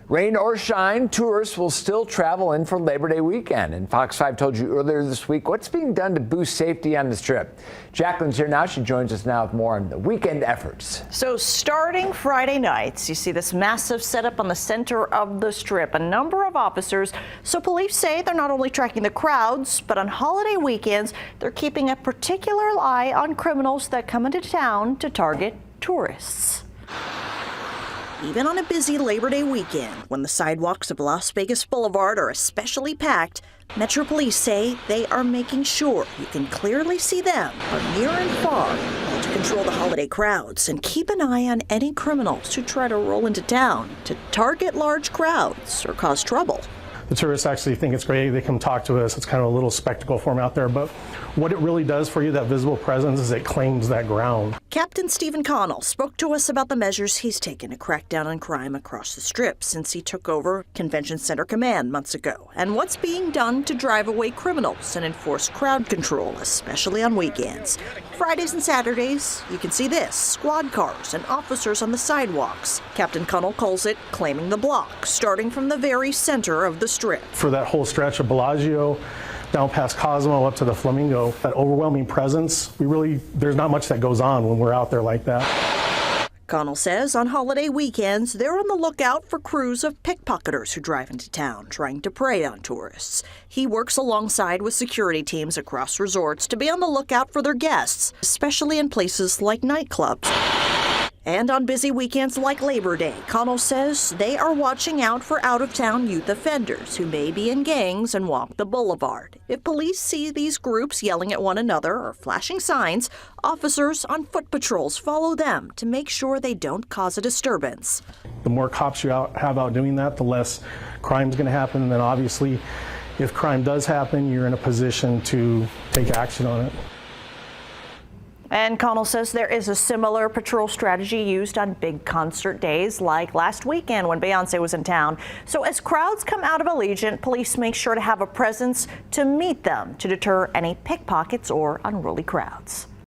Rain or shine, tourists will still travel in for Labor Day weekend. And Fox 5 told you earlier this week what's being done to boost safety on the Strip. Jacqueline's here now. She joins us now with more on the weekend efforts. So starting Friday nights, you see this massive setup on the center of the Strip. A number of officers. So police say they're not only tracking the crowds, but on holiday weekends, they're keeping a particular eye on criminals that come into town to target tourists. Even on a busy Labor Day weekend, when the sidewalks of Las Vegas Boulevard are especially packed, Metro Police say they are making sure you can clearly see them from near and far to control the holiday crowds and keep an eye on any criminals who try to roll into town to target large crowds or cause trouble. The tourists actually think it's great. They come talk to us. It's kind of a little spectacle for them out there. But what it really does for you, that visible presence, is it claims that ground. Captain Stephen Connell spoke to us about the measures he's taken to crack down on crime across the Strip since he took over Convention Center Command months ago, and what's being done to drive away criminals and enforce crowd control, especially on weekends. Fridays and Saturdays, you can see this, squad cars and officers on the sidewalks. Captain Connell calls it claiming the block, starting from the very center of the Strip. For that whole stretch of Bellagio, down past Cosmo up to the Flamingo, that overwhelming presence, there's not much that goes on when we're out there like that. Connell says on holiday weekends, they're on the lookout for crews of pickpocketers who drive into town trying to prey on tourists. He works alongside with security teams across resorts to be on the lookout for their guests, especially in places like nightclubs. And on busy weekends like Labor Day, Connell says they are watching out for out-of-town youth offenders who may be in gangs and walk the boulevard. If police see these groups yelling at one another or flashing signs, officers on foot patrols follow them to make sure they don't cause a disturbance. The more cops you have out doing that, the less crime's going to happen. And then obviously, if crime does happen, you're in a position to take action on it. And Connell says there is a similar patrol strategy used on big concert days like last weekend when Beyonce was in town. So as crowds come out of Allegiant, police make sure to have a presence to meet them to deter any pickpockets or unruly crowds.